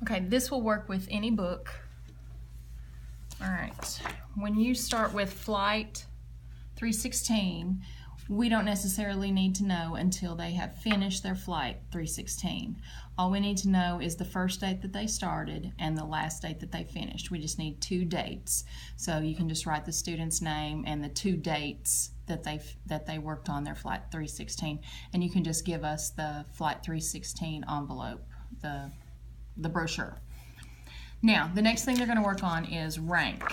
Okay, this will work with any book. All right, when you start with Flight 316, we don't necessarily need to know until they have finished their Flight 316. All we need to know is the first date that they started and the last date that they finished. We just need 2 dates. So you can just write the student's name and the 2 dates that they worked on their Flight 316, and you can just give us the Flight 316 envelope, the brochure. Now, the next thing they're going to work on is rank.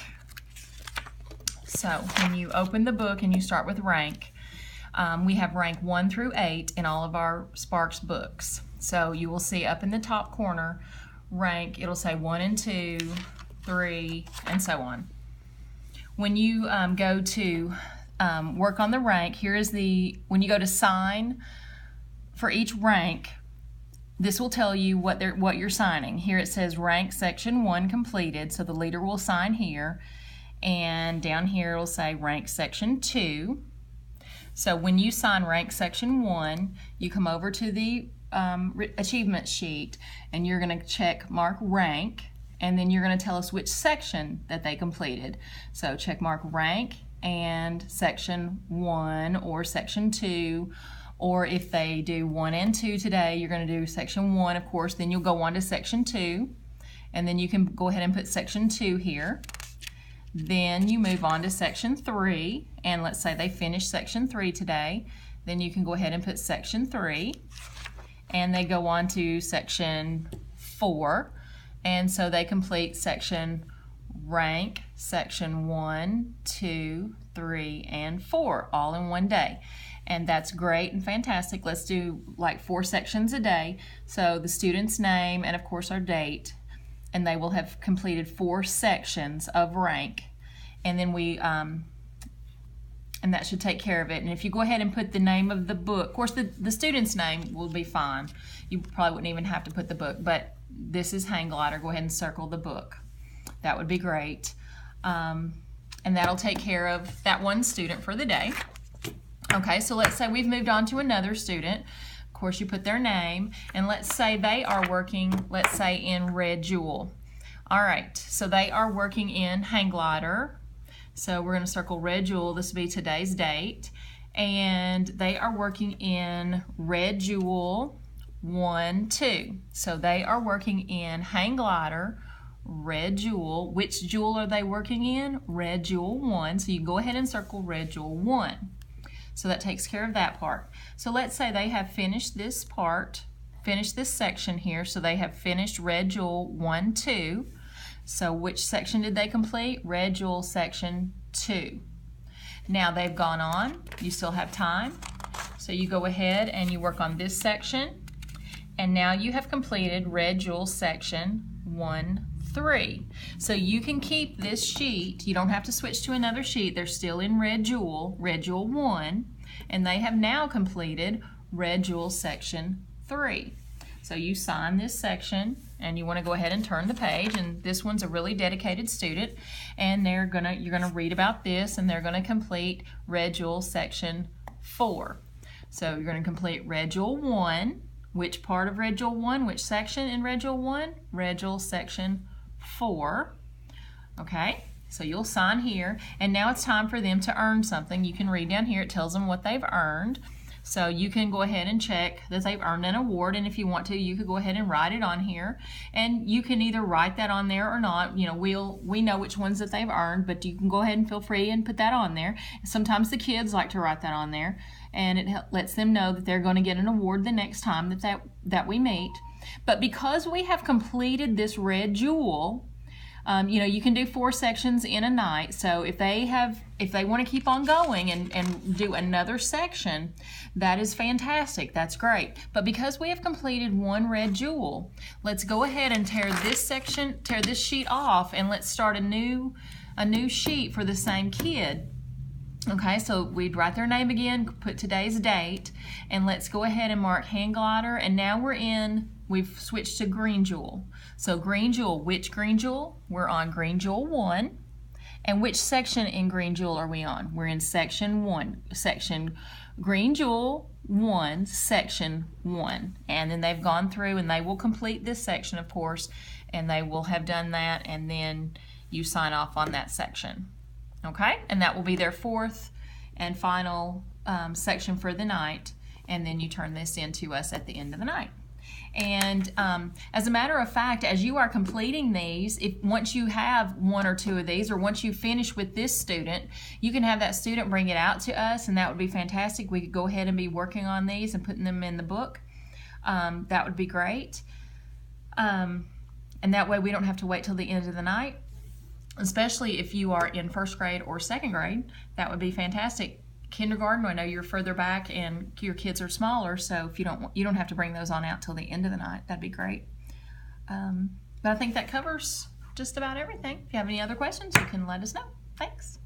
So when you open the book and you start with rank, we have rank 1 through 8 in all of our Sparks books. So you will see up in the top corner, rank, it'll say 1 and 2, 3, and so on. When you go to work on the rank, here is when you go to sign for each rank, this will tell you what you're signing. Here it says rank section 1 completed, so the leader will sign here, and down here it'll say rank section 2. So when you sign rank section 1, you come over to the achievement sheet and you're going to check mark rank, and then you're going to tell us which section that they completed. So check mark rank and section 1 or section 2, or if they do 1 and 2 today, you're going to do section 1, of course, then you'll go on to section 2, and then you can go ahead and put section 2 here. Then you move on to section 3, and let's say they finished section 3 today, then you can go ahead and put section 3, and they go on to section 4, and so they complete section rank, section 1, 2, 3, and 4, all in one day. And that's great and fantastic. Let's do like 4 sections a day. So the student's name and of course our date, and they will have completed 4 sections of rank. And then and that should take care of it. And if you go ahead and put the name of the book, of course the student's name will be fine. You probably wouldn't even have to put the book, but this is Hang Glider. Go ahead and circle the book. That would be great. And that'll take care of that one student for the day. Okay, so let's say we've moved on to another student. Of course, you put their name, and let's say they are working, let's say, in Red Jewel. All right, so they are working in Hang Glider. So we're going to circle Red Jewel. This will be today's date. And they are working in Red Jewel 1, 2. So they are working in Hang Glider, Red Jewel. Which jewel are they working in? Red Jewel 1. So you go ahead and circle Red Jewel 1. So that takes care of that part. So let's say they have finished this part, finished this section here. So they have finished Red Jewel 1, 2. So which section did they complete? Red Jewel section 2. Now they've gone on. You still have time. So you go ahead and you work on this section. And now you have completed Red Jewel section 1, 3. So you can keep this sheet. You don't have to switch to another sheet. They're still in Red Jewel 1, and they have now completed Red Jewel section 3. So you sign this section, and you want to go ahead and turn the page, and this one's a really dedicated student, and you're gonna read about this, and they're gonna complete Red Jewel section 4. So you're gonna complete Red Jewel 1. Which part of Red Jewel 1? Which section in Red Jewel 1? Red Jewel section 4. Okay, so you'll sign here, and now it's time for them to earn something. You can read down here, it tells them what they've earned. So you can go ahead and check that they've earned an award, and if you want to, you could go ahead and write it on here. And you can either write that on there or not. You know, we know which ones that they've earned, but you can go ahead and feel free and put that on there. Sometimes the kids like to write that on there, and it lets them know that they're going to get an award the next time that we meet. But because we have completed this Red Jewel, you know, you can do 4 sections in a night. So if they want to keep on going and do another section, that is fantastic. That's great. But because we have completed 1 Red Jewel, let's go ahead and tear this sheet off, and let's start a new sheet for the same kid. Okay, so we'd write their name again, put today's date, and let's go ahead and mark Hang Glider, and now we've switched to Green Jewel. So Green Jewel, which Green Jewel? We're on Green Jewel 1, And which section in Green Jewel are we on? We're in section 1. Section Green Jewel 1, section 1. And then they've gone through and they will complete this section, of course, and they will have done that, and then you sign off on that section. Okay? And that will be their 4th and final section for the night, and then you turn this in to us at the end of the night. And as a matter of fact, as you are completing these, once you have 1 or 2 of these, or once you finish with this student, you can have that student bring it out to us, and that would be fantastic. We could go ahead and be working on these and putting them in the book. That would be great. And that way we don't have to wait till the end of the night, especially if you are in 1st grade or 2nd grade. That would be fantastic. Kindergarten, I know you're further back and your kids are smaller, so if you don't have to bring those on out till the end of the night. That'd be great. But I think that covers just about everything. If you have any other questions, you can let us know. Thanks.